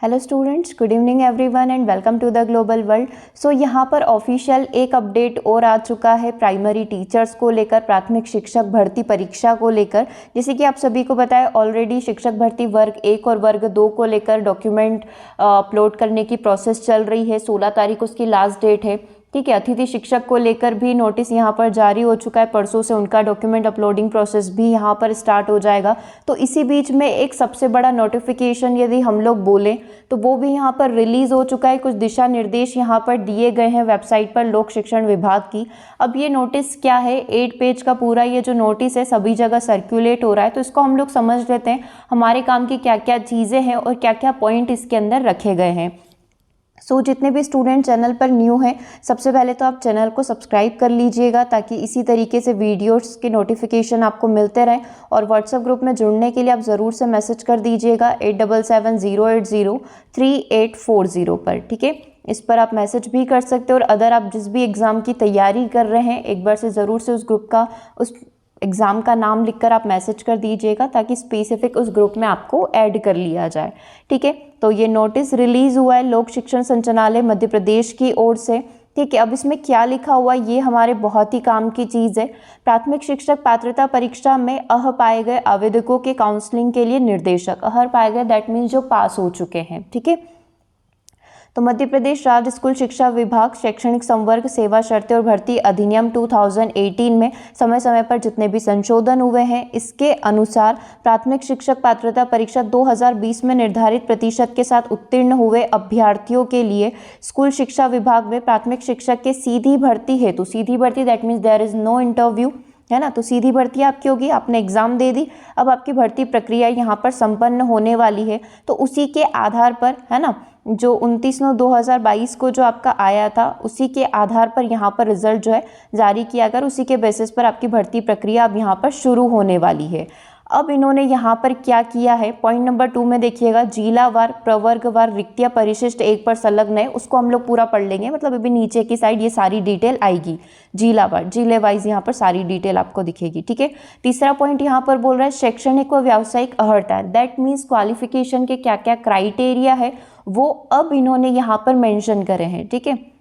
Hello students, good evening everyone and welcome to the global world. So यहाँ पर official एक update और आ चुका है प्राइमरी टीचर्स को लेकर, प्राथमिक शिक्षक भर्ती परीक्षा को लेकर। जैसे कि आप सभी को पता है ऑलरेडी शिक्षक भर्ती वर्ग 1 और वर्ग 2 को लेकर डॉक्यूमेंट अपलोड करने की प्रोसेस चल रही है। 16 तारीख उसकी लास्ट डेट है। ठीक है, अतिथि शिक्षक को लेकर भी नोटिस यहाँ पर जारी हो चुका है। परसों से उनका डॉक्यूमेंट अपलोडिंग प्रोसेस भी यहाँ पर स्टार्ट हो जाएगा। तो इसी बीच में एक सबसे बड़ा नोटिफिकेशन यदि हम लोग बोलें तो वो भी यहाँ पर रिलीज हो चुका है। कुछ दिशा निर्देश यहाँ पर दिए गए हैं वेबसाइट पर लोक शिक्षण विभाग की। अब ये नोटिस क्या है, 8 पेज का पूरा ये जो नोटिस है सभी जगह सर्कुलेट हो रहा है। तो इसको हम लोग समझ लेते हैं हमारे काम की क्या क्या चीज़ें हैं और क्या क्या पॉइंट इसके अंदर रखे गए हैं। सो जितने भी स्टूडेंट चैनल पर न्यू हैं, सबसे पहले तो आप चैनल को सब्सक्राइब कर लीजिएगा ताकि इसी तरीके से वीडियोस के नोटिफिकेशन आपको मिलते रहें। और व्हाट्सएप ग्रुप में जुड़ने के लिए आप ज़रूर से मैसेज कर दीजिएगा 8770803840 पर। ठीक है, इस पर आप मैसेज भी कर सकते हो। और अदर आप जिस भी एग्ज़ाम की तैयारी कर रहे हैं, एक बार से ज़रूर से उस ग्रुप का, उस एग्ज़ाम का नाम लिखकर आप मैसेज कर दीजिएगा ताकि स्पेसिफिक उस ग्रुप में आपको ऐड कर लिया जाए। ठीक है, तो ये नोटिस रिलीज़ हुआ है लोक शिक्षण संचालनालय मध्य प्रदेश की ओर से। ठीक है, अब इसमें क्या लिखा हुआ है ये हमारे बहुत ही काम की चीज़ है। प्राथमिक शिक्षक पात्रता परीक्षा में अह पाए गए आवेदकों के काउंसलिंग के लिए निर्देशक। अहर पाए गए दैट मीन्स जो पास हो चुके हैं। ठीक है, तो मध्य प्रदेश राज्य स्कूल शिक्षा विभाग शैक्षणिक संवर्ग सेवा शर्तें और भर्ती अधिनियम 2018 में समय समय पर जितने भी संशोधन हुए हैं, इसके अनुसार प्राथमिक शिक्षक पात्रता परीक्षा 2020 में निर्धारित प्रतिशत के साथ उत्तीर्ण हुए अभ्यर्थियों के लिए स्कूल शिक्षा विभाग में प्राथमिक शिक्षक के सीधी भर्ती हेतु, सीधी भर्ती that means there is no interview, है ना। तो सीधी भर्ती आपकी होगी, आपने एग्जाम दे दी, अब आपकी भर्ती प्रक्रिया यहाँ पर संपन्न होने वाली है। तो उसी के आधार पर, है ना, जो 29/9/2022 को जो आपका आया था उसी के आधार पर यहाँ पर रिजल्ट जो है जारी किया गया। उसी के बेसिस पर आपकी भर्ती प्रक्रिया अब यहाँ पर शुरू होने वाली है। अब इन्होंने यहाँ पर क्या किया है, पॉइंट नंबर 2 में देखिएगा, जिलावार प्रवर्गवार रिक्तियाँ परिशिष्ट 1 पर संलग्न है, उसको हम लोग पूरा पढ़ लेंगे। मतलब अभी नीचे की साइड ये सारी डिटेल आएगी, जिलावार जिले वाइज यहाँ पर सारी डिटेल आपको दिखेगी। ठीक है, तीसरा पॉइंट यहाँ पर बोल रहा है शैक्षणिक व व्यावसायिक अर्हता, दैट मीन्स क्वालिफिकेशन के क्या क्या क्राइटेरिया है वो अब इन्होंने यहाँ पर मेंशन करे हैं। ठीक है,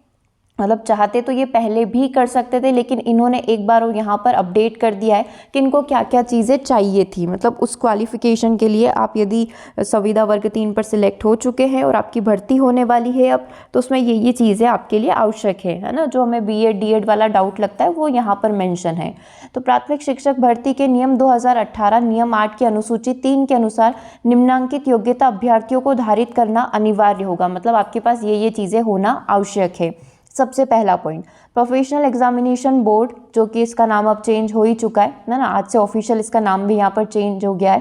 मतलब चाहते तो ये पहले भी कर सकते थे, लेकिन इन्होंने एक बार यहाँ पर अपडेट कर दिया है कि इनको क्या क्या चीज़ें चाहिए थी। मतलब उस क्वालिफिकेशन के लिए आप यदि संविदा वर्ग 3 पर सिलेक्ट हो चुके हैं और आपकी भर्ती होने वाली है अब, तो उसमें ये चीज़ें आपके लिए आवश्यक है ना। जो हमें बीएड डीएड वाला डाउट लगता है वो यहाँ पर मेंशन है। तो प्राथमिक शिक्षक भर्ती के नियम 2018 नियम 8 की अनुसूची 3 के अनुसार निम्नांकित योग्यता अभ्यर्थियों को धारित करना अनिवार्य होगा। मतलब आपके पास ये चीज़ें होना आवश्यक है। सबसे पहला पॉइंट, प्रोफेशनल एग्जामिनेशन बोर्ड, जो कि इसका नाम अब चेंज हो ही चुका है ना, आज से ऑफिशियल इसका नाम भी यहाँ पर चेंज हो गया है।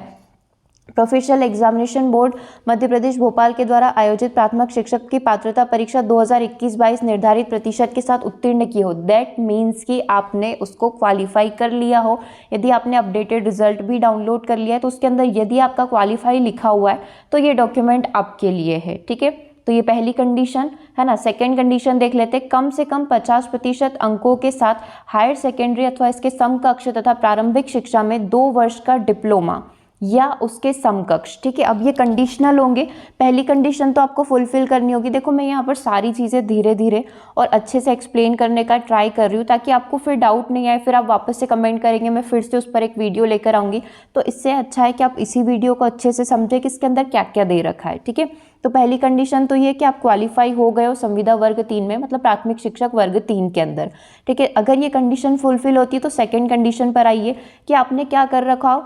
Professional examination board Madhya Pradesh Bhopal के द्वारा आयोजित प्राथमिक शिक्षक की पात्रता परीक्षा 2021-22 निर्धारित प्रतिशत के साथ उत्तीर्ण की हो। दैट मीन्स कि आपने उसको क्वालिफाई कर लिया हो। यदि आपने अपडेटेड रिजल्ट भी डाउनलोड कर लिया है तो उसके अंदर यदि आपका क्वालिफाई लिखा हुआ है तो ये डॉक्यूमेंट आपके लिए है। ठीक है, तो ये पहली कंडीशन है ना। सेकंड कंडीशन देख लेते हैं, कम से कम 50% अंकों के साथ हायर सेकेंडरी अथवा इसके समकक्ष तथा प्रारंभिक शिक्षा में 2 वर्ष का डिप्लोमा या उसके समकक्ष। ठीक है, अब ये कंडीशनल होंगे। पहली कंडीशन तो आपको फुलफिल करनी होगी। देखो मैं यहाँ पर सारी चीज़ें धीरे धीरे और अच्छे से एक्सप्लेन करने का ट्राई कर रही हूँ ताकि आपको फिर डाउट नहीं आए, फिर आप वापस से कमेंट करेंगे, मैं फिर से उस पर एक वीडियो लेकर आऊँगी। तो इससे अच्छा है कि आप इसी वीडियो को अच्छे से समझें कि इसके अंदर क्या क्या दे रखा है। ठीक है, तो पहली कंडीशन तो ये कि आप क्वालिफाई हो गए हो संविदा वर्ग 3 में, मतलब प्राथमिक शिक्षक वर्ग 3 के अंदर। ठीक है, अगर ये कंडीशन फुलफिल होती है तो सेकंड कंडीशन पर आइए कि आपने क्या कर रखा हो,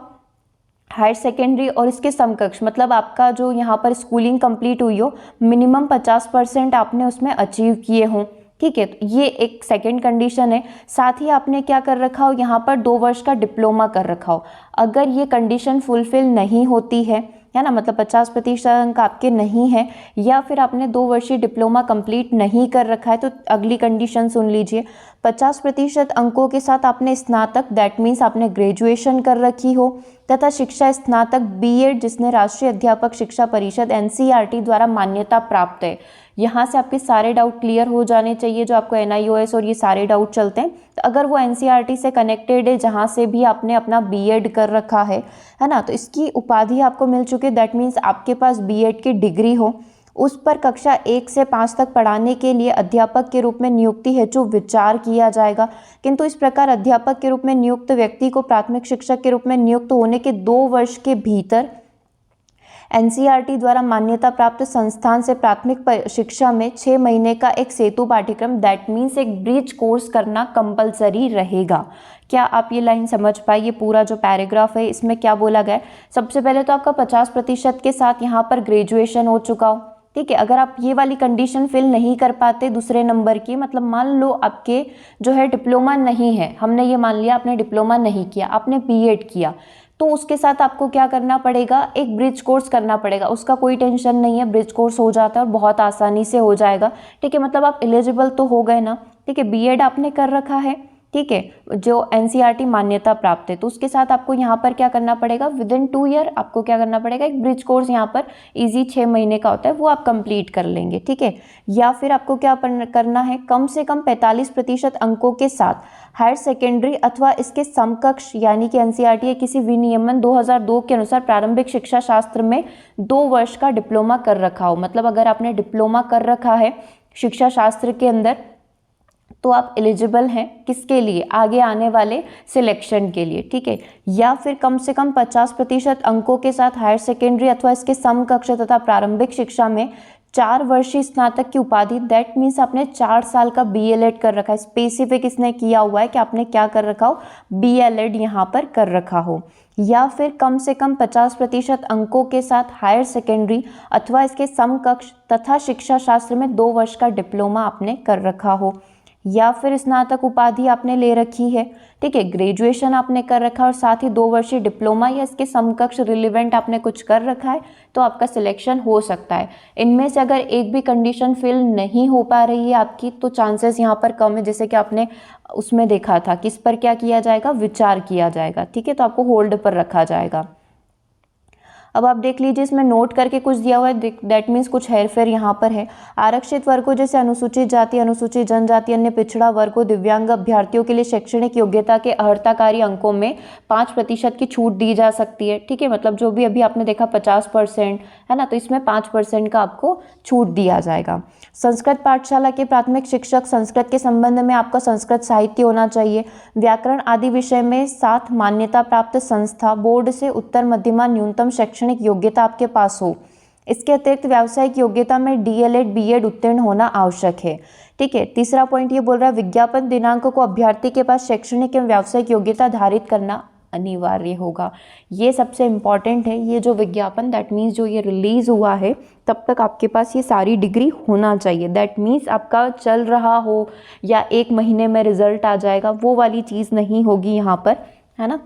हायर सेकेंडरी और इसके समकक्ष, मतलब आपका जो यहाँ पर स्कूलिंग कंप्लीट हुई हो, मिनिमम 50% आपने उसमें अचीव किए हों। ठीक है, तो ये एक सेकंड कंडीशन है। साथ ही आपने क्या कर रखा हो, यहाँ पर 2 वर्ष का डिप्लोमा कर रखा हो। अगर ये कंडीशन फुलफिल नहीं होती है ना, मतलब 50% अंक आपके नहीं है या फिर आपने 2 वर्षीय डिप्लोमा कंप्लीट नहीं कर रखा है, तो अगली कंडीशन सुन लीजिए, 50% अंकों के साथ आपने स्नातक दैट मीन्स आपने ग्रेजुएशन कर रखी हो तथा शिक्षा स्नातक बीएड जिसने राष्ट्रीय अध्यापक शिक्षा परिषद एनसीईआरटी द्वारा मान्यता प्राप्त है। यहाँ से आपके सारे डाउट क्लियर हो जाने चाहिए जो आपको एनआईओएस और ये सारे डाउट चलते हैं। तो अगर वो एनसीईआरटी से कनेक्टेड है, जहाँ से भी आपने अपना बीएड कर रखा है ना, तो इसकी उपाधि आपको मिल चुकी है। दैट मीन्स आपके पास बीएड की डिग्री हो उस पर कक्षा 1 से 5 तक पढ़ाने के लिए अध्यापक के रूप में नियुक्ति हेतु विचार किया जाएगा। किंतु इस प्रकार अध्यापक के रूप में नियुक्त व्यक्ति को प्राथमिक शिक्षक के रूप में नियुक्त होने के 2 वर्ष के भीतर एनसीईआरटी द्वारा मान्यता प्राप्त संस्थान से प्राथमिक शिक्षा में 6 महीने का एक सेतु पाठ्यक्रम दैट मीन्स एक ब्रिज कोर्स करना कंपलसरी रहेगा। क्या आप ये लाइन समझ पाए? ये पूरा जो पैराग्राफ है इसमें क्या बोला गया है? सबसे पहले तो आपका 50% के साथ यहाँ पर ग्रेजुएशन हो चुका हो, ठीक है। अगर आप ये वाली कंडीशन फिल नहीं कर पाते दूसरे नंबर की, मतलब मान लो आपके जो है डिप्लोमा नहीं है, हमने ये मान लिया आपने डिप्लोमा नहीं किया, आपने बीएड किया, तो उसके साथ आपको क्या करना पड़ेगा? एक ब्रिज कोर्स करना पड़ेगा। उसका कोई टेंशन नहीं है, ब्रिज कोर्स हो जाता है और बहुत आसानी से हो जाएगा, ठीक है। मतलब आप एलिजिबल तो हो गए ना, ठीक है। बीएड आपने कर रखा है, ठीक है, जो एनसीईआरटी मान्यता प्राप्त है, तो उसके साथ आपको यहाँ पर क्या करना पड़ेगा? विद इन 2 ईयर आपको क्या करना पड़ेगा? एक ब्रिज कोर्स यहाँ पर इजी 6 महीने का होता है, वो आप कंप्लीट कर लेंगे, ठीक है। या फिर आपको क्या करना है? कम से कम 45% अंकों के साथ हायर सेकेंडरी अथवा इसके समकक्ष यानी कि एनसीईआरटी किसी विनियमन 2002 के अनुसार प्रारंभिक शिक्षा शास्त्र में 2 वर्ष का डिप्लोमा कर रखा हो। मतलब अगर आपने डिप्लोमा कर रखा है शिक्षा शास्त्र के अंदर तो आप एलिजिबल हैं किसके लिए? आगे आने वाले सिलेक्शन के लिए, ठीक है। या फिर कम से कम 50% अंकों के साथ हायर सेकेंडरी अथवा इसके समकक्ष तथा प्रारंभिक शिक्षा में 4 वर्षीय स्नातक की उपाधि, दैट मीन्स आपने 4 साल का बीएलएड कर रखा है। स्पेसिफिक इसने किया हुआ है कि आपने क्या कर रखा हो? बीएलएड यहाँ पर कर रखा हो। या फिर कम से कम 50% अंकों के साथ हायर सेकेंडरी अथवा इसके समकक्ष तथा शिक्षा शास्त्र में 2 वर्ष का डिप्लोमा आपने कर रखा हो। या फिर स्नातक उपाधि आपने ले रखी है, ठीक है, ग्रेजुएशन आपने कर रखा है और साथ ही 2 वर्षीय डिप्लोमा या इसके समकक्ष रिलेवेंट आपने कुछ कर रखा है, तो आपका सिलेक्शन हो सकता है। इनमें से अगर एक भी कंडीशन फिल नहीं हो पा रही है आपकी, तो चांसेस यहाँ पर कम है। जैसे कि आपने उसमें देखा था किस पर क्या किया जाएगा? विचार किया जाएगा, ठीक है, तो आपको होल्ड पर रखा जाएगा। अब आप देख लीजिए, इसमें नोट करके कुछ दिया हुआ है, दैट मीन्स कुछ हेरफेर यहाँ पर है। आरक्षित वर्गों जैसे अनुसूचित जाति, अनुसूचित जनजाति, अन्य पिछड़ा वर्गों, दिव्यांग अभ्यर्थियों के लिए शैक्षणिक योग्यता के अर्हताकारी अंकों में 5% की छूट दी जा सकती है, ठीक है। मतलब जो भी अभी आपने देखा 50% है ना, तो इसमें 5% का आपको छूट दिया जाएगा। संस्कृत पाठशाला के प्राथमिक शिक्षक, संस्कृत के संबंध में आपका संस्कृत साहित्य होना चाहिए। व्याकरण आदि विषय में 7 मान्यता प्राप्त संस्था बोर्ड से उत्तर मध्यमा न्यूनतम शैक्षणिक योग्यता आपके पास हो। इसके अतिरिक्त व्यावसायिक योग्यता में डीएलएड बीएड उत्तीर्ण होना आवश्यक है, ठीक है। तीसरा पॉइंट ये बोल रहा है विज्ञापन दिनांक को अभ्यर्थी के पास शैक्षणिक एवं व्यावसायिक योग्यता धारित करना अनिवार्य होगा। ये सबसे इंपॉर्टेंट है। ये जो विज्ञापन दैट मीन्स जो ये रिलीज हुआ है तब तक आपके पास ये सारी डिग्री होना चाहिए। दैट मीन्स आपका चल रहा हो या 1 महीने में रिजल्ट आ जाएगा, वो वाली चीज़ नहीं होगी यहाँ पर, है ना।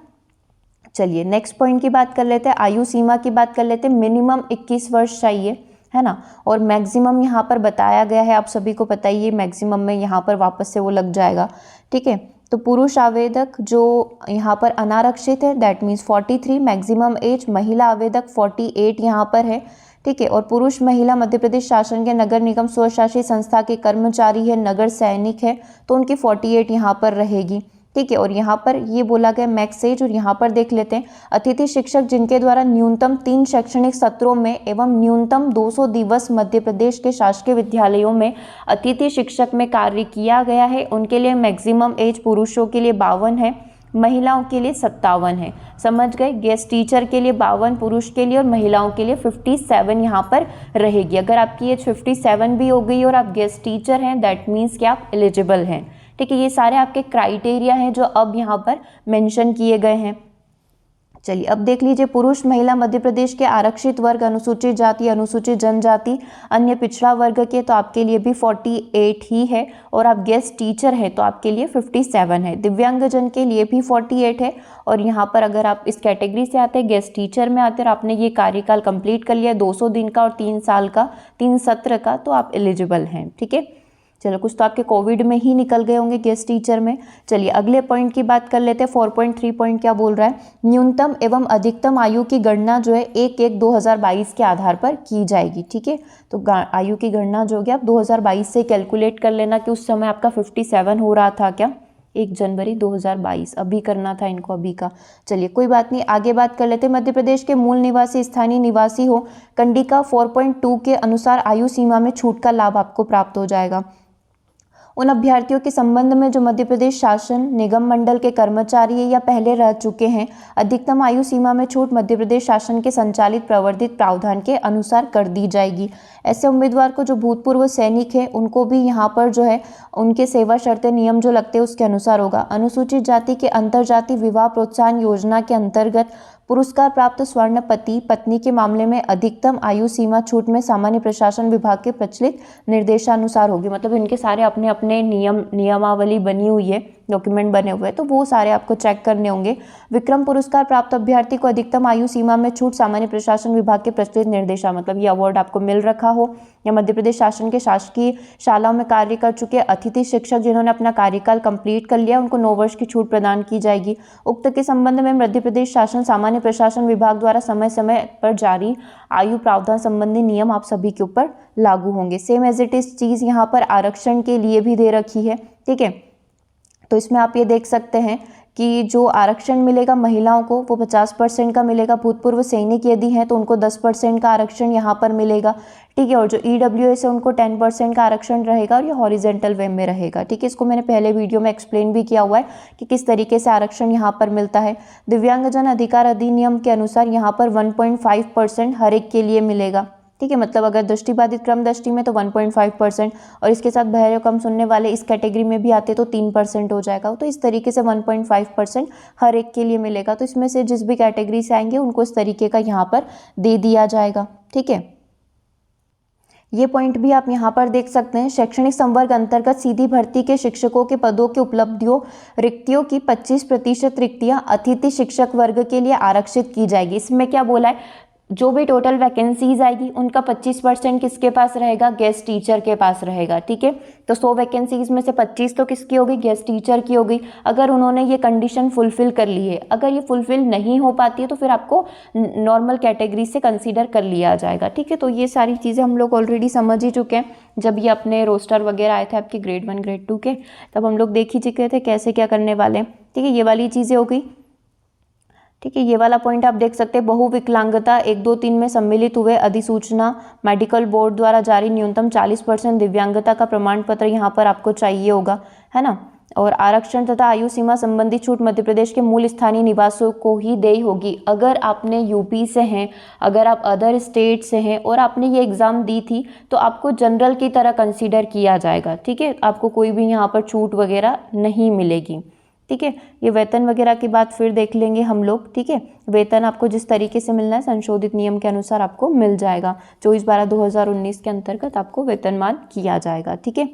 चलिए नेक्स्ट पॉइंट की बात कर लेते हैं। आयु सीमा की बात कर लेते हैं। मिनिमम 21 वर्ष चाहिए, है ना, और मैक्सिमम यहाँ पर बताया गया है, आप सभी को पता ही है, मैक्सिमम में यहाँ पर वापस से वो लग जाएगा, ठीक है। तो पुरुष आवेदक जो यहाँ पर अनारक्षित है दैट मीन्स 43 मैक्सिमम एज, महिला आवेदक 48 यहाँ पर है, ठीक है। और पुरुष महिला मध्य प्रदेश शासन के नगर निगम स्वशासी संस्था के कर्मचारी है, नगर सैनिक है, तो उनकी 48 यहाँ पर रहेगी, ठीक है। और यहाँ पर ये बोला गया मैक्स एज, और यहाँ पर देख लेते हैं अतिथि शिक्षक जिनके द्वारा न्यूनतम 3 शैक्षणिक सत्रों में एवं न्यूनतम 200 दिवस मध्य प्रदेश के शासकीय विद्यालयों में अतिथि शिक्षक में कार्य किया गया है, उनके लिए मैक्सिमम एज पुरुषों के लिए 52 है, महिलाओं के लिए 57 है। समझ गए? गेस्ट टीचर के लिए 52 पुरुष के लिए और महिलाओं के लिए 57 यहाँ पर रहेगी। अगर आपकी एज 57 भी हो गई और आप गेस्ट टीचर हैं दैट मीन्स कि आप एलिजिबल हैं, ठीक है। ये सारे आपके क्राइटेरिया हैं जो अब यहाँ पर मेंशन किए गए हैं। चलिए अब देख लीजिए, पुरुष महिला मध्य प्रदेश के आरक्षित वर्ग, अनुसूचित जाति, अनुसूचित जनजाति, अन्य पिछड़ा वर्ग के तो आपके लिए भी 48 ही है, और आप गेस्ट टीचर हैं तो आपके लिए 57 है। दिव्यांगजन के लिए भी 48 है, और यहाँ पर अगर आप इस कैटेगरी से आते हैं, गेस्ट टीचर में आते हैं और आपने ये कार्यकाल कंप्लीट कर लिया 200 दिन का और 3 साल का, 3 सत्र का, तो आप एलिजिबल हैं, ठीक है। चलो कुछ तो आपके कोविड में ही निकल गए होंगे गेस्ट टीचर में। चलिए अगले पॉइंट की बात कर लेते हैं। 4.3 पॉइंट क्या बोल रहा है? न्यूनतम एवं अधिकतम आयु की गणना जो है 1/1/2022 के आधार पर की जाएगी, ठीक है। तो आयु की गणना जो होगी आप 2022 से कैलकुलेट कर लेना कि उस समय आपका 57 हो रहा था क्या, 1 जनवरी 2022 अभी करना था इनको, अभी का। चलिए कोई बात नहीं, आगे बात कर लेते हैं। मध्य प्रदेश के मूल निवासी स्थानीय निवासी हो, कंडिका 4.2 के अनुसार आयु सीमा में छूट का लाभ आपको प्राप्त हो जाएगा। उन अभ्यर्थियों के संबंध में जो मध्य प्रदेश शासन निगम मंडल के कर्मचारी है या पहले रह चुके हैं, अधिकतम आयु सीमा में छूट मध्य प्रदेश शासन के संचालित प्रवर्तित प्रावधान के अनुसार कर दी जाएगी। ऐसे उम्मीदवार को जो भूतपूर्व सैनिक है उनको भी यहाँ पर जो है उनके सेवा शर्तें नियम जो लगते हैं उसके अनुसार होगा। अनुसूचित जाति के अंतरजातीय विवाह प्रोत्साहन योजना के अंतर्गत पुरस्कार प्राप्त स्वर्ण पति पत्नी के मामले में अधिकतम आयु सीमा छूट में सामान्य प्रशासन विभाग के प्रचलित निर्देशानुसार होगी। मतलब इनके सारे अपने अपने नियमावली बनी हुई है, डॉक्यूमेंट बने हुए हैं, तो वो सारे आपको चेक करने होंगे। विक्रम पुरस्कार प्राप्त अभ्यर्थी को अधिकतम आयु सीमा में छूट सामान्य प्रशासन विभाग के प्रचलित निर्देशा, मतलब ये अवार्ड आपको मिल रखा हो, या मध्य प्रदेश शासन के शासकीय शालाओं में कार्य कर चुके अतिथि शिक्षक जिन्होंने अपना कार्यकाल कंप्लीट कर लिया उनको 9 वर्ष की छूट प्रदान की जाएगी। उक्त के संबंध में मध्य प्रदेश शासन सामान्य प्रशासन विभाग द्वारा समय समय पर जारी आयु प्रावधान संबंधी नियम आप सभी के ऊपर लागू होंगे। सेम एज इट इज चीज यहाँ पर आरक्षण के लिए भी दे रखी है, ठीक है। तो इसमें आप ये देख सकते हैं कि जो आरक्षण मिलेगा महिलाओं को वो 50% का मिलेगा। भूतपूर्व सैनिक यदि हैं तो उनको 10% का आरक्षण यहाँ पर मिलेगा, ठीक है। और जो EWS है उनको 10% का आरक्षण रहेगा और ये हॉरिजेंटल वे में रहेगा, ठीक है। इसको मैंने पहले वीडियो में एक्सप्लेन भी किया हुआ है कि किस तरीके से आरक्षण यहाँ पर मिलता है। दिव्यांगजन अधिकार अधिनियम के अनुसार यहाँ पर 1.5% हर एक के लिए मिलेगा, ठीक है। मतलब अगर दृष्टिबाधित क्रम दृष्टि में तो 1.5% और इसके साथ बहरे कम सुनने वाले इस कैटेगरी में भी आते तो 3% हो जाएगा। तो इस तरीके से 1.5% हर एक के लिए मिलेगा। तो इसमें से जिस भी कैटेगरी से आएंगे उनको इस तरीके का यहाँ पर दे दिया जाएगा, ठीक है। ये पॉइंट भी आप यहाँ पर देख सकते हैं। शैक्षणिक संवर्ग अंतर्गत सीधी भर्ती के शिक्षकों के पदों के उपलब्धियों रिक्तियों की 25% रिक्तियां अतिथि शिक्षक वर्ग के लिए आरक्षित की जाएगी। इसमें क्या बोला है, जो भी टोटल वैकेंसीज आएगी उनका 25% किसके पास रहेगा, गेस्ट टीचर के पास रहेगा, ठीक है। तो 100 वैकेंसीज में से 25 तो किसकी होगी, गेस्ट टीचर की होगी, अगर उन्होंने ये कंडीशन फुलफिल कर ली है। अगर ये फुलफिल नहीं हो पाती है तो फिर आपको नॉर्मल कैटेगरी से कंसीडर कर लिया जाएगा, ठीक है। तो ये सारी चीज़ें हम लोग ऑलरेडी समझ ही चुके हैं। जब ये अपने रोस्टर वगैरह आए थे आपके ग्रेड 1 ग्रेड 2 के, तब हम लोग देख ही चुके थे कैसे क्या करने वाले हैं, ठीक है। ये वाली चीज़ें हो गई, ठीक है। ये वाला पॉइंट आप देख सकते हैं, बहुविकलांगता 1, 2, 3 में सम्मिलित हुए अधिसूचना मेडिकल बोर्ड द्वारा जारी न्यूनतम 40% दिव्यांगता का प्रमाण पत्र यहाँ पर आपको चाहिए होगा, है ना। और आरक्षण तथा आयु सीमा संबंधी छूट मध्य प्रदेश के मूल स्थानीय निवासियों को ही देनी होगी। अगर आपने यूपी से हैं, अगर आप अदर स्टेट से हैं और आपने ये एग्ज़ाम दी थी तो आपको जनरल की तरह कंसीडर किया जाएगा, ठीक है। आपको कोई भी यहाँ पर छूट वगैरह नहीं मिलेगी, ठीक है। ये वेतन वगैरह की बात फिर देख लेंगे हम लोग, ठीक है। वेतन आपको जिस तरीके से मिलना है संशोधित नियम के अनुसार आपको मिल जाएगा। 24/12/2019 के अंतर्गत आपको वेतनमान किया जाएगा, ठीक है।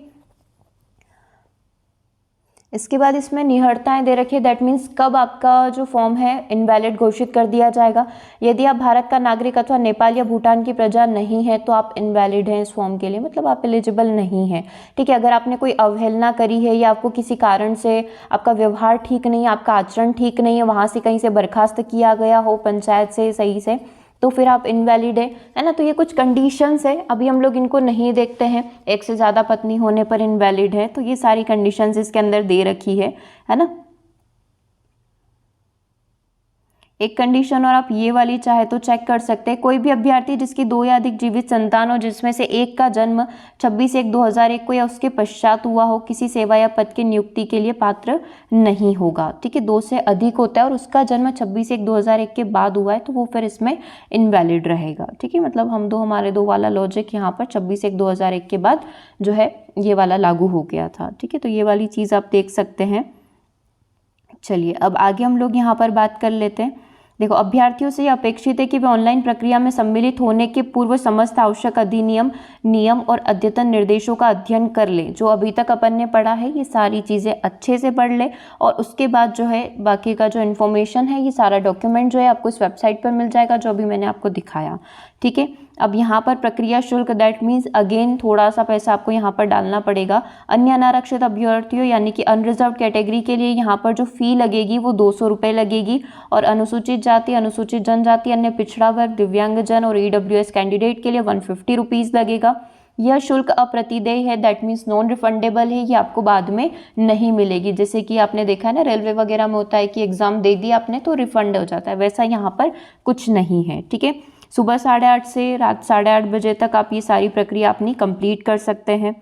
इसके बाद इसमें निहड़ताएं दे रखी है, दैट मीन्स कब आपका जो फॉर्म है इनवैलिड घोषित कर दिया जाएगा। यदि आप भारत का नागरिक अथवा नेपाल या भूटान की प्रजा नहीं है तो आप इनवैलिड हैं इस फॉर्म के लिए, मतलब आप एलिजिबल नहीं हैं, ठीक है। अगर आपने कोई अवहेलना करी है या आपको किसी कारण से आपका व्यवहार ठीक नहीं है, आपका आचरण ठीक नहीं है, वहाँ से कहीं से बर्खास्त किया गया हो पंचायत से सही से, तो फिर आप इनवैलिड है ना। तो ये कुछ कंडीशंस है, अभी हम लोग इनको नहीं देखते हैं। एक से ज़्यादा पत्नी होने पर इनवैलिड है, तो ये सारी कंडीशंस इसके अंदर दे रखी है ना। एक कंडीशन और आप ये वाली चाहे तो चेक कर सकते हैं, कोई भी अभ्यर्थी जिसकी 2 या अधिक जीवित संतान हो जिसमें से एक का जन्म 26/1/2001 को या उसके पश्चात हुआ हो, किसी सेवा या पद की नियुक्ति के लिए पात्र नहीं होगा, ठीक है। 2 से अधिक होता है और उसका जन्म 26/1/2001 के बाद हुआ है तो वो फिर इसमें इनवैलिड रहेगा, ठीक है। मतलब हमारे 2 वाला लॉजिक यहाँ पर 26/1/2001 के बाद जो है ये वाला लागू हो गया था, ठीक है। तो ये वाली चीज़ आप देख सकते हैं। चलिए अब आगे हम लोग यहाँ पर बात कर लेते हैं। देखो, अभ्यर्थियों से यह अपेक्षित है कि वे ऑनलाइन प्रक्रिया में सम्मिलित होने के पूर्व समस्त आवश्यक अधिनियम, नियम और अद्यतन निर्देशों का अध्ययन कर लें। जो अभी तक अपन ने पढ़ा है ये सारी चीज़ें अच्छे से पढ़ लें और उसके बाद जो है बाकी का जो इन्फॉर्मेशन है ये सारा डॉक्यूमेंट जो है आपको इस वेबसाइट पर मिल जाएगा जो अभी मैंने आपको दिखाया, ठीक है। अब यहाँ पर प्रक्रिया शुल्क, दैट मीन्स अगेन थोड़ा सा पैसा आपको यहाँ पर डालना पड़ेगा। अन्य अनारक्षित अभ्यर्थियों यानी कि अनरिजर्व कैटेगरी के लिए यहाँ पर जो फी लगेगी वो 200 रुपये लगेगी और अनुसूचित जाति, अनुसूचित जनजाति, अन्य पिछड़ा वर्ग, दिव्यांगजन और EWS कैंडिडेट के लिए 150 रुपीज़ लगेगा। यह शुल्क अप्रतिदेय है, दैट मीन्स नॉन रिफंडेबल है, ये आपको बाद में नहीं मिलेगी। जैसे कि आपने देखा है ना रेलवे वगैरह में होता है कि एग्जाम दे दिया आपने तो रिफंड हो जाता है, वैसा यहाँ पर कुछ नहीं है। ठीक है, सुबह 8:30 से रात 8:30 बजे तक आप ये सारी प्रक्रिया अपनी कंप्लीट कर सकते हैं।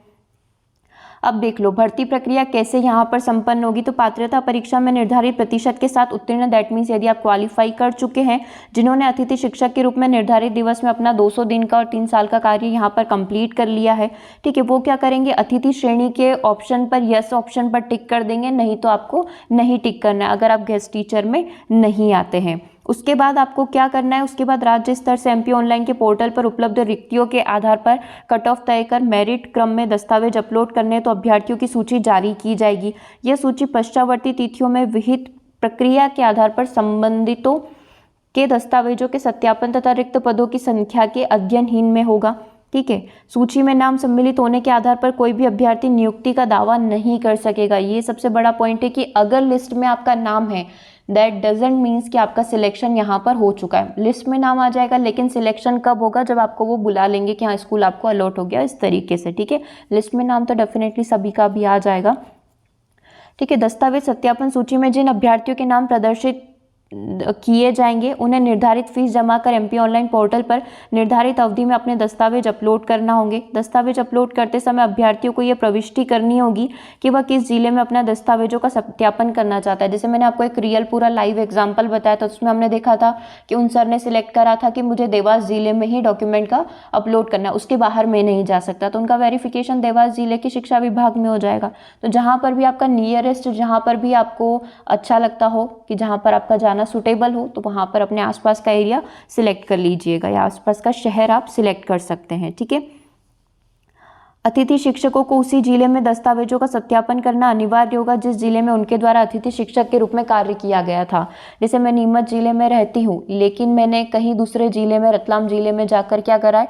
अब देख लो भर्ती प्रक्रिया कैसे यहाँ पर संपन्न होगी। तो पात्रता परीक्षा में निर्धारित प्रतिशत के साथ उत्तीर्ण, दैट मीन्स यदि आप क्वालिफाई कर चुके हैं, जिन्होंने अतिथि शिक्षक के रूप में निर्धारित दिवस में अपना 200 दिन का और 3 साल का कार्य यहाँ पर कंप्लीट कर लिया है, ठीक है, वो क्या करेंगे, अतिथि श्रेणी के ऑप्शन पर यस ऑप्शन पर टिक कर देंगे, नहीं तो आपको नहीं टिक करना है अगर आप गेस्ट टीचर में नहीं आते हैं। उसके बाद आपको क्या करना है, उसके बाद राज्य स्तर से एमपी ऑनलाइन के पोर्टल पर उपलब्ध रिक्तियों के आधार पर कट ऑफ तय कर मेरिट क्रम में दस्तावेज अपलोड करने तो अभ्यर्थियों की सूची जारी की जाएगी। यह सूची पश्चावर्ती तिथियों में विहित प्रक्रिया के आधार पर संबंधितों के दस्तावेजों के सत्यापन तथा रिक्त पदों की संख्या के अध्ययनहीन में होगा। ठीक है, सूची में नाम सम्मिलित होने के आधार पर कोई भी अभ्यर्थी नियुक्ति का दावा नहीं कर सकेगा। ये सबसे बड़ा पॉइंट है कि अगर लिस्ट में आपका नाम है, दैट डजेंट मीन्स कि आपका सिलेक्शन यहाँ पर हो चुका है। लिस्ट में नाम आ जाएगा लेकिन सिलेक्शन कब होगा, जब आपको वो बुला लेंगे कि हाँ स्कूल आपको अलॉट हो गया, इस तरीके से। ठीक है, लिस्ट में नाम तो डेफिनेटली सभी का भी आ जाएगा। ठीक है, दस्तावेज सत्यापन सूची में जिन अभ्यर्थियों के नाम प्रदर्शित किए जाएंगे उन्हें निर्धारित फीस जमा कर एमपी ऑनलाइन पोर्टल पर निर्धारित अवधि में अपने दस्तावेज अपलोड करना होंगे। दस्तावेज अपलोड करते समय अभ्यर्थियों को यह प्रविष्टि करनी होगी कि वह किस जिले में अपना दस्तावेजों का सत्यापन करना चाहता है। जैसे मैंने आपको एक रियल पूरा लाइव एग्जाम्पल बताया था, उसमें हमने देखा था कि उन सर ने सिलेक्ट करा था कि मुझे देवास जिले में ही डॉक्यूमेंट का अपलोड करना है, उसके बाहर में नहीं जा सकता, तो उनका वेरिफिकेशन देवास जिले के शिक्षा विभाग में हो जाएगा। तो जहाँ पर भी आपका नियरेस्ट, जहाँ पर भी आपको अच्छा लगता हो कि जहाँ पर आपका जाना सुटेबल हो, तो वहां पर अपने आसपास का एरिया सिलेक्ट कर लीजिएगा या आसपास का शहर आप सिलेक्ट कर सकते हैं। ठीक है, अतिथि शिक्षकों को उसी जिले में दस्तावेजों का सत्यापन करना अनिवार्य होगा जिस जिले में उनके द्वारा अतिथि शिक्षक के रूप में कार्य किया गया था। जैसे मैं नीमच जिले में रहती हूँ लेकिन मैंने कहीं दूसरे जिले में, रतलाम जिले में जाकर क्या करा है,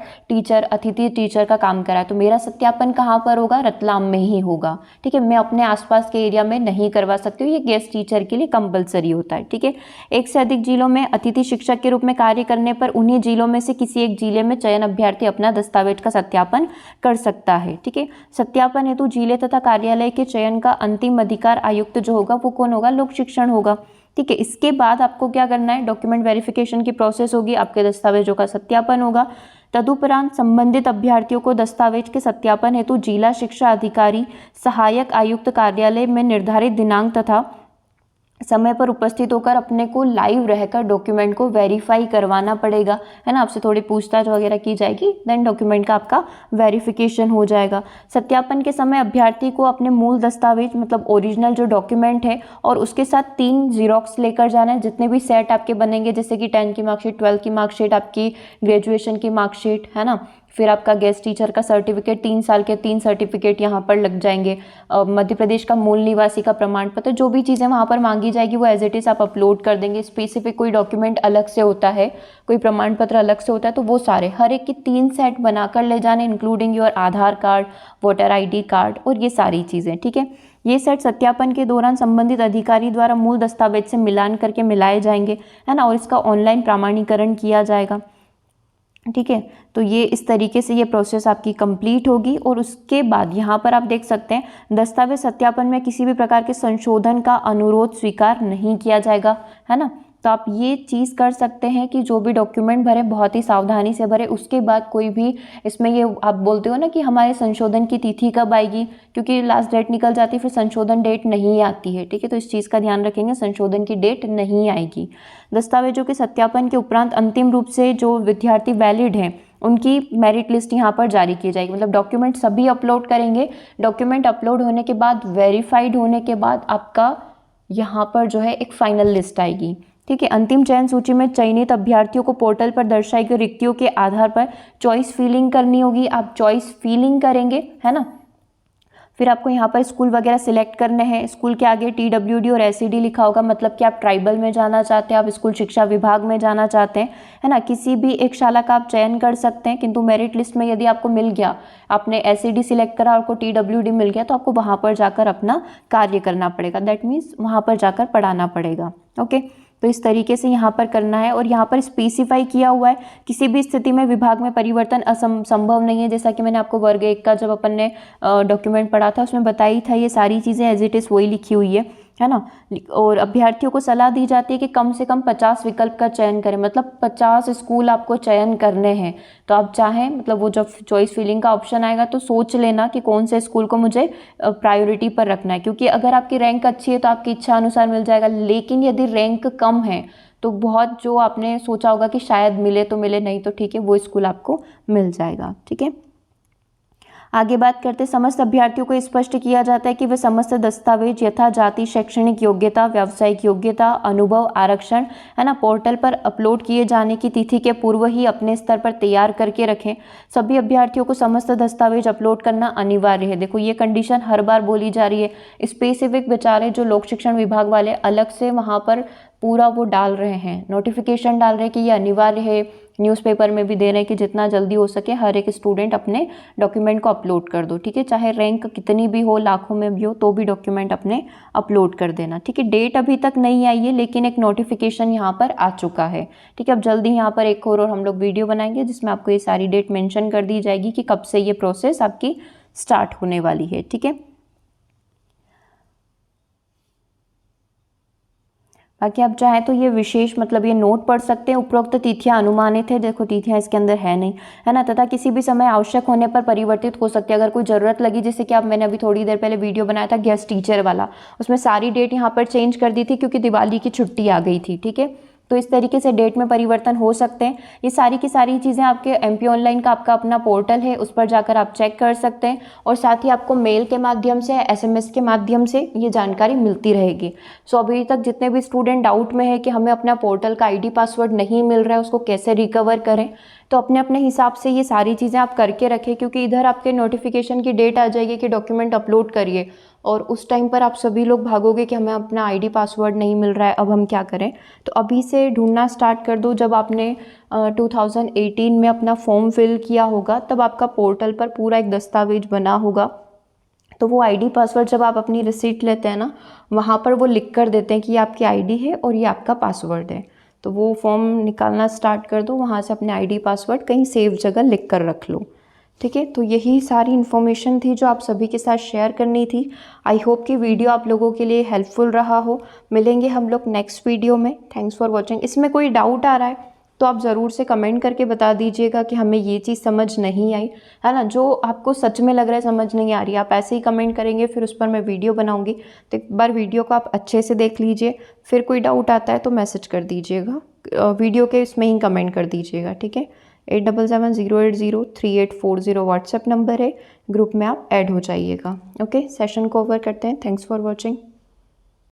अतिथि टीचर का काम करा है, तो मेरा सत्यापन कहाँ पर होगा, रतलाम में ही होगा। ठीक है, मैं अपने आसपास के एरिया में नहीं करवा सकती हूँ, ये गेस्ट टीचर के लिए कंपलसरी होता है। ठीक है, एक से अधिक जिलों में अतिथि शिक्षक के रूप में कार्य करने पर उन्हीं जिलों में से किसी एक जिले में चयन अभ्यर्थी अपना दस्तावेज का सत्यापन कर सकता है। ठीक है, सत्यापन हेतु जिले तथा कार्यालय के चयन का अंतिम अधिकार आयुक्त जो होगा वो कौन होगा, लोक शिक्षण होगा। ठीक है, इसके बाद आपको क्या करना है, डॉक्यूमेंट वेरिफिकेशन की प्रोसेस होगी, आपके दस्तावेजों का सत्यापन होगा। तदुपरांत संबंधित अभ्यर्थियों को दस्तावेज के सत्यापन हेतु जिला शिक्षा अधिकारी, सहायक आयुक्त कार्यालय में निर्धारित दिनांक तथा समय पर उपस्थित होकर अपने को लाइव रहकर डॉक्यूमेंट को वेरीफाई करवाना पड़ेगा, है ना। आपसे थोड़ी पूछताछ वगैरह की जाएगी, देन डॉक्यूमेंट का आपका वेरिफिकेशन हो जाएगा। सत्यापन के समय अभ्यर्थी को अपने मूल दस्तावेज मतलब ओरिजिनल जो डॉक्यूमेंट है और उसके साथ 3 जीरोक्स लेकर जाना है, जितने भी सेट आपके बनेंगे, जैसे कि 10 की मार्कशीट, 12 की मार्कशीट, आपकी ग्रेजुएशन की मार्कशीट, है ना, फिर आपका गेस्ट टीचर का सर्टिफिकेट, 3 साल के 3 सर्टिफिकेट यहाँ पर लग जाएंगे, मध्य प्रदेश का मूल निवासी का प्रमाण पत्र, जो भी चीज़ें वहाँ पर मांगी जाएगी वो एज इट इज़ आप अपलोड कर देंगे। स्पेसिफिक कोई डॉक्यूमेंट अलग से होता है, कोई प्रमाण पत्र अलग से होता है, तो वो सारे हर एक की 3 सेट बनाकर ले जाने, including your Aadhaar card, voter ID card और ये सारी चीज़ें। ठीक है, ये सेट सत्यापन के दौरान संबंधित अधिकारी द्वारा मूल दस्तावेज से मिलान करके मिलाए जाएंगे, है ना, और इसका ऑनलाइन प्रमाणीकरण किया जाएगा। ठीक है, तो ये इस तरीके से ये प्रोसेस आपकी कंप्लीट होगी। और उसके बाद यहाँ पर आप देख सकते हैं दस्तावेज सत्यापन में किसी भी प्रकार के संशोधन का अनुरोध स्वीकार नहीं किया जाएगा, है ना। तो आप ये चीज़ कर सकते हैं कि जो भी डॉक्यूमेंट भरे बहुत ही सावधानी से भरे, उसके बाद कोई भी इसमें ये आप बोलते हो ना कि हमारे संशोधन की तिथि कब आएगी, क्योंकि लास्ट डेट निकल जाती है फिर संशोधन डेट नहीं आती है। ठीक है, तो इस चीज़ का ध्यान रखेंगे, संशोधन की डेट नहीं आएगी। दस्तावेजों के सत्यापन के उपरांत अंतिम रूप से जो विद्यार्थी वैलिड हैं उनकी मेरिट लिस्ट यहाँ पर जारी की जाएगी। मतलब डॉक्यूमेंट सभी अपलोड करेंगे, डॉक्यूमेंट अपलोड होने के बाद, वेरीफाइड होने के बाद आपका यहाँ पर जो है एक फाइनल लिस्ट आएगी। ठीक है, अंतिम चयन सूची में चयनित अभ्यर्थियों को पोर्टल पर दर्शाई गई रिक्तियों के आधार पर चॉइस फिलिंग करनी होगी। आप चॉइस फिलिंग करेंगे, है ना। फिर आपको यहाँ पर स्कूल वगैरह सिलेक्ट करने हैं। स्कूल के आगे TWD और SED लिखा होगा, मतलब कि आप ट्राइबल में जाना चाहते हैं, आप स्कूल शिक्षा विभाग में जाना चाहते हैं, है ना। किसी भी एक शाला का आप चयन कर सकते हैं, किंतु मेरिट लिस्ट में यदि आपको मिल गया, आपने SED सिलेक्ट करा, आपको TWD मिल गया, तो आपको वहाँ पर जाकर अपना कार्य करना पड़ेगा। दैट मीन्स वहाँ पर जाकर पढ़ाना पड़ेगा। ओके, तो इस तरीके से यहाँ पर करना है। और यहाँ पर स्पेसिफाई किया हुआ है किसी भी स्थिति में विभाग में परिवर्तन संभव नहीं है। जैसा कि मैंने आपको वर्ग 1 का जब अपन ने डॉक्यूमेंट पढ़ा था उसमें बताई था, ये सारी चीज़ें एज इट इज़ वही लिखी हुई है ना। और अभ्यर्थियों को सलाह दी जाती है कि कम से कम 50 विकल्प का चयन करें, मतलब 50 स्कूल आपको चयन करने हैं। तो आप चाहें, मतलब वो जब चॉइस फिलिंग का ऑप्शन आएगा तो सोच लेना कि कौन से स्कूल को मुझे प्रायोरिटी पर रखना है, क्योंकि अगर आपकी रैंक अच्छी है तो आपकी इच्छा अनुसार मिल जाएगा। लेकिन यदि रैंक कम है तो बहुत जो आपने सोचा होगा कि शायद मिले तो मिले, नहीं तो ठीक है, वो स्कूल आपको मिल जाएगा। ठीक है, आगे बात करते, समस्त अभ्यर्थियों को स्पष्ट किया जाता है कि वे समस्त दस्तावेज यथा जाति, शैक्षणिक योग्यता, व्यावसायिक योग्यता, अनुभव, आरक्षण, है ना, पोर्टल पर अपलोड किए जाने की तिथि के पूर्व ही अपने स्तर पर तैयार करके रखें। सभी अभ्यर्थियों को समस्त दस्तावेज अपलोड करना अनिवार्य है। देखो ये कंडीशन हर बार बोली जा रही है, स्पेसिफिक बेचारे जो लोक शिक्षण विभाग वाले अलग से वहाँ पर पूरा वो डाल रहे हैं, नोटिफिकेशन डाल रहे हैं कि ये अनिवार्य है। न्यूज़पेपर में भी दे रहे हैं कि जितना जल्दी हो सके हर एक स्टूडेंट अपने डॉक्यूमेंट को अपलोड कर दो। ठीक है, चाहे रैंक कितनी भी हो, लाखों में भी हो, तो भी डॉक्यूमेंट अपने अपलोड कर देना। ठीक है, डेट अभी तक नहीं आई है लेकिन एक नोटिफिकेशन यहाँ पर आ चुका है। ठीक है, अब जल्दी यहाँ पर एक और हम लोग वीडियो बनाएंगे जिसमें आपको ये सारी डेट मेंशन कर दी जाएगी कि कब से ये प्रोसेस आपकी स्टार्ट होने वाली है। ठीक है, बाकी आप चाहें तो ये विशेष, मतलब ये नोट पढ़ सकते हैं। उपरोक्त तिथियां अनुमानित है, देखो तिथियां इसके अंदर है नहीं, है ना, तथा किसी भी समय आवश्यक होने पर परिवर्तित हो सकती है। अगर कोई ज़रूरत लगी, जैसे कि आप, मैंने अभी थोड़ी देर पहले वीडियो बनाया था गेस्ट टीचर वाला, उसमें सारी डेट यहाँ पर चेंज कर दी थी क्योंकि दिवाली की छुट्टी आ गई थी। ठीक है, तो इस तरीके से डेट में परिवर्तन हो सकते हैं। ये सारी की सारी चीज़ें आपके एमपी ऑनलाइन का आपका अपना पोर्टल है, उस पर जाकर आप चेक कर सकते हैं। और साथ ही आपको मेल के माध्यम से, एसएमएस के माध्यम से ये जानकारी मिलती रहेगी। सो अभी तक जितने भी स्टूडेंट डाउट में है कि हमें अपना पोर्टल का आईडी पासवर्ड नहीं मिल रहा है, उसको कैसे रिकवर करें, तो अपने अपने हिसाब से ये सारी चीज़ें आप करके रखें, क्योंकि इधर आपके नोटिफिकेशन की डेट आ जाएगी कि डॉक्यूमेंट अपलोड करिए, और उस टाइम पर आप सभी लोग भागोगे कि हमें अपना आईडी पासवर्ड नहीं मिल रहा है, अब हम क्या करें। तो अभी से ढूंढना स्टार्ट कर दो। जब आपने 2018 में अपना फॉर्म फिल किया होगा तब आपका पोर्टल पर पूरा एक दस्तावेज बना होगा, तो वो आईडी पासवर्ड जब आप अपनी रिसीट लेते हैं ना, वहाँ पर वो लिख कर देते हैं कि ये आपकी आईडी है और ये आपका पासवर्ड है। तो वो फॉर्म निकालना स्टार्ट कर दो, वहाँ से अपने आईडी पासवर्ड कहीं सेफ जगह लिख कर रख लो। ठीक है, तो यही सारी इन्फॉर्मेशन थी जो आप सभी के साथ शेयर करनी थी। आई होप कि वीडियो आप लोगों के लिए हेल्पफुल रहा हो। मिलेंगे हम लोग नेक्स्ट वीडियो में। Thanks for watching. इसमें कोई डाउट आ रहा है तो आप ज़रूर से कमेंट करके बता दीजिएगा कि हमें ये चीज़ समझ नहीं आई, है ना। जो आपको सच में लग रहा है समझ नहीं आ रही, आप ऐसे ही कमेंट करेंगे, फिर उस पर मैं वीडियो बनाऊंगी। तो एक बार वीडियो को आप अच्छे से देख लीजिए, फिर कोई डाउट आता है तो मैसेज कर दीजिएगा, वीडियो के इसमें ही कमेंट कर दीजिएगा। ठीक है, 8770803840 व्हाट्सएप नंबर है, ग्रुप में आप ऐड हो जाइएगा। ओके, सेशन को ओवर करते हैं। Thanks for watching.